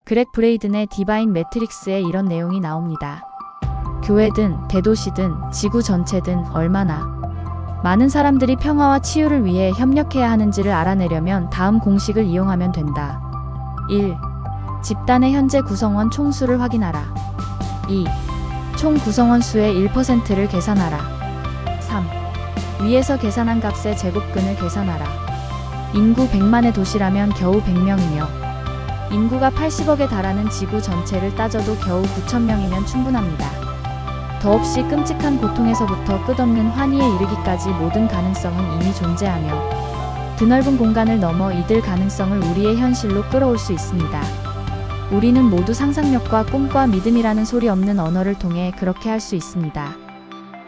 그렉 브레이든의 디바인 매트릭스에 이런 내용이 나옵니다. 교회든 대도시든 지구 전체든 얼마나 많은 사람들이 평화와 치유를 위해 협력해야 하는지를 알아내려면 다음 공식을 이용하면 된다. 1. 집단의 현재 구성원 총수를 확인하라. 2. 총 구성원 수의 1%를 계산하라. 3. 위에서 계산한 값의 제곱근을 계산하라. 인구 100만의 도시라면 겨우 100명이며 인구가 80억에 달하는 지구 전체를 따져도 겨우 9,000명이면 충분합니다. 더없이 끔찍한 고통에서부터 끝없는 환희에 이르기까지 모든 가능성은 이미 존재하며 드넓은 공간을 넘어 이들 가능성을 우리의 현실로 끌어올 수 있습니다. 우리는 모두 상상력과 꿈과 믿음이라는 소리 없는 언어를 통해 그렇게 할 수 있습니다.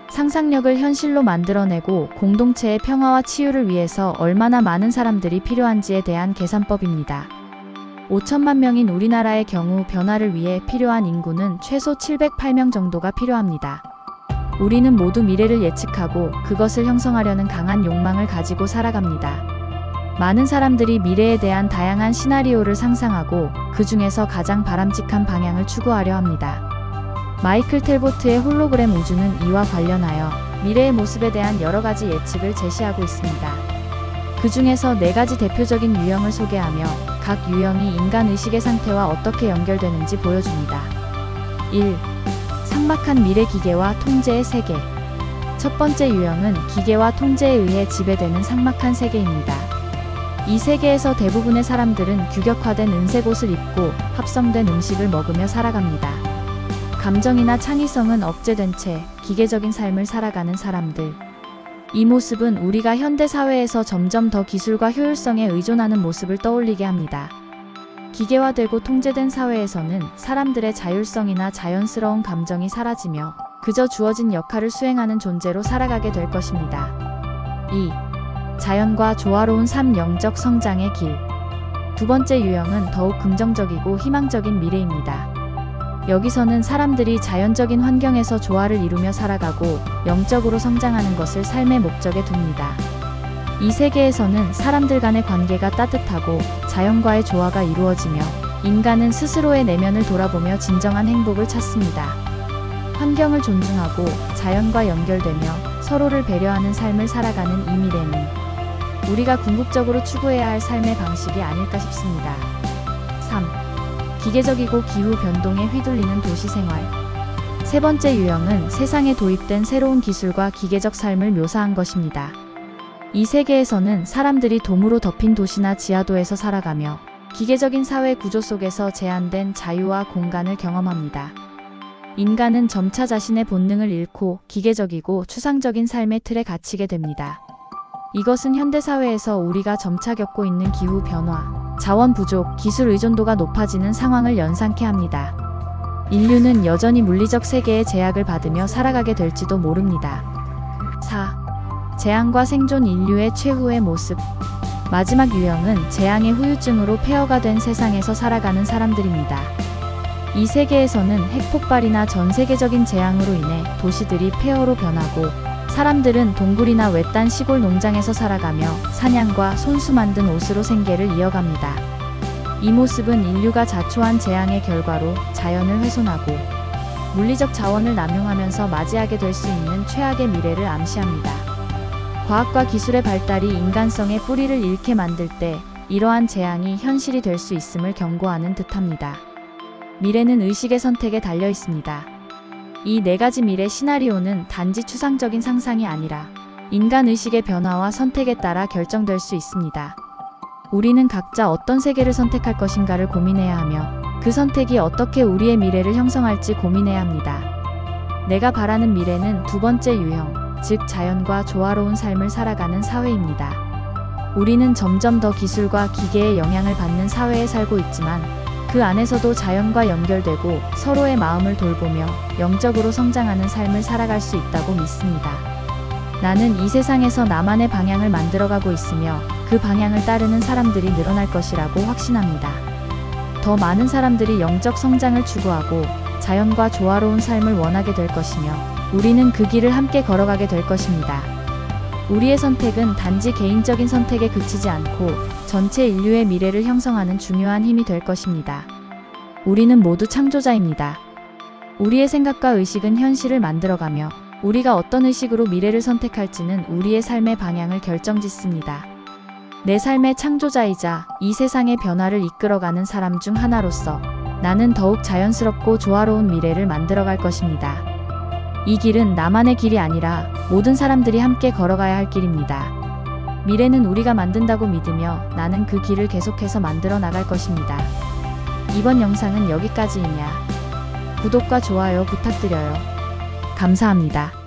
상상력을 현실로 만들어내고 공동체의 평화와 치유를 위해서 얼마나 많은 사람들이 필요한지에 대한 계산법입니다. 5천만 명인 우리나라의 경우 변화를 위해 필요한 인구는 최소 708명 정도가 필요합니다. 우리는 모두 미래를 예측하고 그것을 형성하려는 강한 욕망을 가지고 살아갑니다. 많은 사람들이 미래에 대한 다양한 시나리오를 상상하고 그 중에서 가장 바람직한 방향을 추구하려 합니다. 마이클 텔보트의 홀로그램 우주는 이와 관련하여 미래의 모습에 대한 여러 가지 예측을 제시하고 있습니다. 그 중에서 4가지 대표적인 유형을 소개하며 각 유형이 인간 의식의 상태와 어떻게 연결되는지 보여줍니다. 1. 삭막한 미래 기계와 통제의 세계. 첫 번째 유형은 기계와 통제에 의해 지배되는 삭막한 세계입니다. 이 세계에서 대부분의 사람들은 규격화된 은색 옷을 입고 합성된 음식을 먹으며 살아갑니다. 감정이나 창의성은 억제된 채 기계적인 삶을 살아가는 사람들. 이 모습은 우리가 현대 사회에서 점점 더 기술과 효율성에 의존하는 모습을 떠올리게 합니다. 기계화되고 통제된 사회에서는 사람들의 자율성이나 자연스러운 감정이 사라지며 그저 주어진 역할을 수행하는 존재로 살아가게 될 것입니다. 2. 자연과 조화로운 삶 영적 성장의 길. 두 번째 유형은 더욱 긍정적이고 희망적인 미래입니다. 여기서는 사람들이 자연적인 환경에서 조화를 이루며 살아가고 영적으로 성장하는 것을 삶의 목적에 둡니다. 이 세계에서는 사람들 간의 관계가 따뜻하고 자연과의 조화가 이루어지며 인간은 스스로의 내면을 돌아보며 진정한 행복을 찾습니다. 환경을 존중하고 자연과 연결되며 서로를 배려하는 삶을 살아가는 이 미래는 우리가 궁극적으로 추구해야 할 삶의 방식이 아닐까 싶습니다. 3. 기계적이고 기후 변동에 휘둘리는 도시 생활. 세 번째 유형은 세상에 도입된 새로운 기술과 기계적 삶을 묘사한 것입니다. 이 세계에서는 사람들이 돔으로 덮인 도시나 지하도에서 살아가며 기계적인 사회 구조 속에서 제한된 자유와 공간을 경험합니다. 인간은 점차 자신의 본능을 잃고 기계적이고 추상적인 삶의 틀에 갇히게 됩니다. 이것은 현대사회에서 우리가 점차 겪고 있는 기후 변화, 자원 부족, 기술 의존도가 높아지는 상황을 연상케 합니다. 인류는 여전히 물리적 세계의 제약을 받으며 살아가게 될지도 모릅니다. 4. 재앙과 생존 인류의 최후의 모습. 마지막 유형은 재앙의 후유증으로 폐허가 된 세상에서 살아가는 사람들입니다. 이 세계에서는 핵폭발이나 전 세계적인 재앙으로 인해 도시들이 폐허로 변하고 사람들은 동굴이나 외딴 시골 농장에서 살아가며 사냥과 손수 만든 옷으로 생계를 이어갑니다. 이 모습은 인류가 자초한 재앙의 결과로 자연을 훼손하고 물리적 자원을 남용하면서 맞이하게 될 수 있는 최악의 미래를 암시합니다. 과학과 기술의 발달이 인간성의 뿌리를 잃게 만들 때 이러한 재앙이 현실이 될 수 있음을 경고하는 듯합니다. 미래는 의식의 선택에 달려 있습니다. 이 4가지 미래 시나리오는 단지 추상적인 상상이 아니라 인간 의식의 변화와 선택에 따라 결정될 수 있습니다. 우리는 각자 어떤 세계를 선택할 것인가를 고민해야 하며 그 선택이 어떻게 우리의 미래를 형성할지 고민해야 합니다. 내가 바라는 미래는 두 번째 유형, 즉 자연과 조화로운 삶을 살아가는 사회입니다. 우리는 점점 더 기술과 기계의 영향을 받는 사회에 살고 있지만 그 안에서도 자연과 연결되고 서로의 마음을 돌보며 영적으로 성장하는 삶을 살아갈 수 있다고 믿습니다. 나는 이 세상에서 나만의 방향을 만들어가고 있으며 그 방향을 따르는 사람들이 늘어날 것이라고 확신합니다. 더 많은 사람들이 영적 성장을 추구하고 자연과 조화로운 삶을 원하게 될 것이며 우리는 그 길을 함께 걸어가게 될 것입니다. 우리의 선택은 단지 개인적인 선택에 그치지 않고 전체 인류의 미래를 형성하는 중요한 힘이 될 것입니다. 우리는 모두 창조자입니다. 우리의 생각과 의식은 현실을 만들어가며 우리가 어떤 의식으로 미래를 선택할지는 우리의 삶의 방향을 결정짓습니다. 내 삶의 창조자이자 이 세상의 변화를 이끌어가는 사람 중 하나로서 나는 더욱 자연스럽고 조화로운 미래를 만들어갈 것입니다. 이 길은 나만의 길이 아니라 모든 사람들이 함께 걸어가야 할 길입니다. 미래는 우리가 만든다고 믿으며 나는 그 길을 계속해서 만들어 나갈 것입니다. 이번 영상은 여기까지이냐. 구독과 좋아요 부탁드려요. 감사합니다.